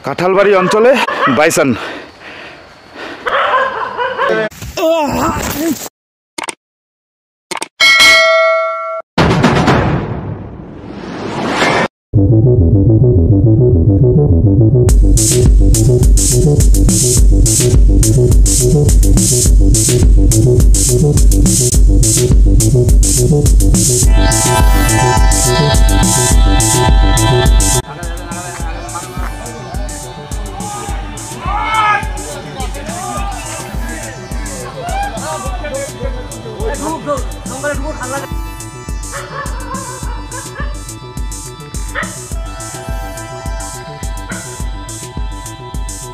কাঁঠালবাড়ি অঞ্চলে বাইসন।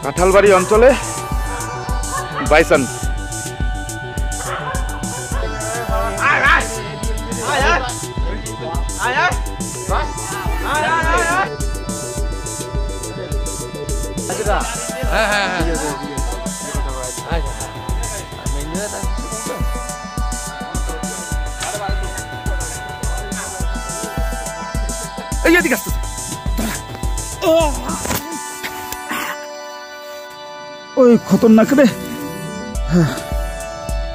কাঁঠালবাড়ি অঞ্চলে বাইসন। ওই খতরনাক রে,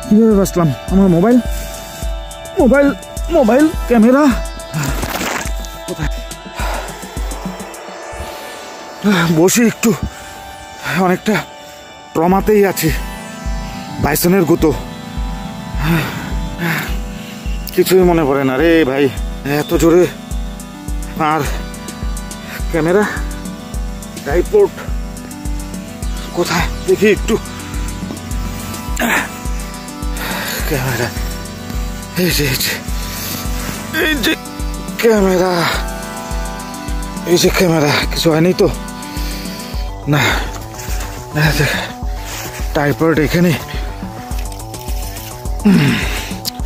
কিভাবে বাঁচলাম? আমার মোবাইল মোবাইল মোবাইল ক্যামেরা কোথায়? বসে একটু অনেকটা ট্রমাতেই আছে। বাইসনের গুতো কিছুই মনে পড়ে না রে ভাই, এত জোরে। আর ক্যামেরা ট্রাইপড কোথায় দেখি একটু। ক্যামেরা এই যে ক্যামেরা, এই যে ক্যামেরা, কিছু হয়নি তো? না, ট্রাইপড এখানে,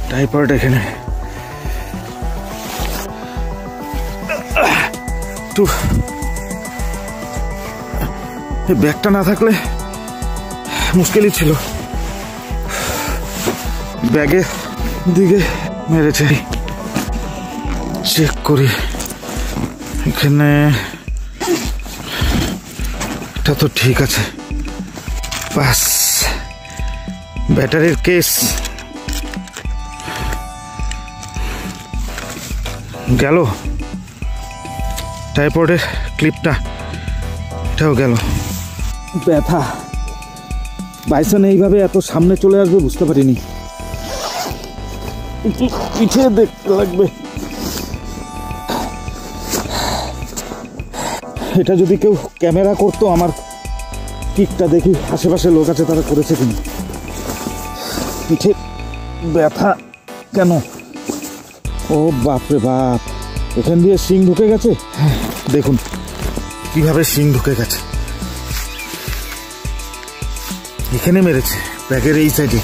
ট্রাইপড এখানে। ব্যাগটা না থাকলে মুশকিলই ছিল। ব্যাগের দিকে মেরেছে, চেক করি। এখানে এটা তো ঠিক আছে। বাস, ব্যাটারির কেস গেল, ট্রাইপডের ক্লিপটা এটাও গেল। ব্যথা, বাইসন এইভাবে এত সামনে চলে আসবে বুঝতে পারিনি। পিঠে দেখতে লাগবে। এটা যদি কেউ ক্যামেরা করতো আমার কিকটা, দেখি আশেপাশে লোক আছে তারা করেছে কিনা। পিঠে ব্যথা কেন? ও বাপরে বাপ, এখান দিয়ে শিং ঢুকে গেছে। দেখুন কিভাবে শিং ঢুকে গেছে। এখানে মেরেছে ব্যাগের এই সাইডে,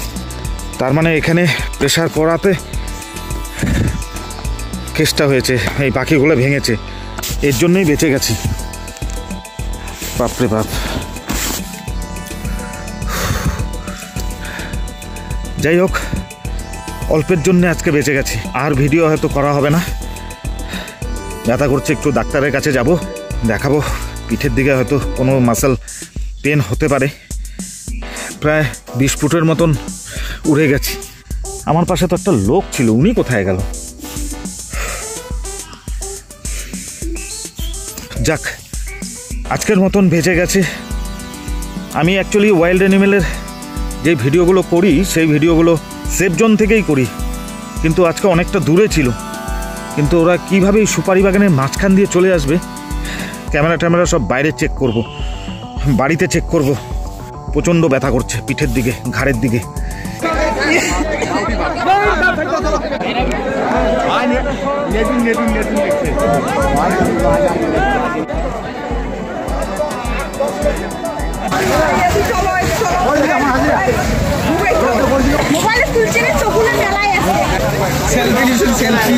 তার মানে এখানে প্রেসার পড়াতে কেসটা হয়েছে, এই পাখিগুলো ভেঙেছে, এর জন্যই বেঁচে গেছি। বাপরে বাপ। যাই হোক, অল্পের জন্য আজকে বেঁচে গেছি। আর ভিডিও হয়তো করা হবে না, ব্যথা করছে একটু, ডাক্তারের কাছে যাব, দেখাবো। পিঠের দিকে হয়তো কোনো মাসেল পেন হতে পারে। প্রায় 20 ফুটের মতন উড়ে গেছি। আমার পাশে তো একটা লোক ছিল, উনি কোথায় গেল? যাক, আজকের মতন বেঁচে গেছে। আমি অ্যাকচুয়ালি ওয়াইল্ড অ্যানিমেলের যে ভিডিওগুলো করি সেই ভিডিওগুলো সেফ জোন থেকেই করি, কিন্তু আজকে অনেকটা দূরে ছিল। কিন্তু ওরা কীভাবে এই সুপারি বাগানের মাঝখান দিয়ে চলে আসবে, ক্যামেরা ট্যামেরা সব বাইরে চেক করব, বাড়িতে চেক করব। প্রচণ্ড ব্যথা করছে পিঠের দিকে, ঘাড়ের দিকে। মোবাইলে তুলছে না, চোখগুলো মেলায় আছে। সেলফি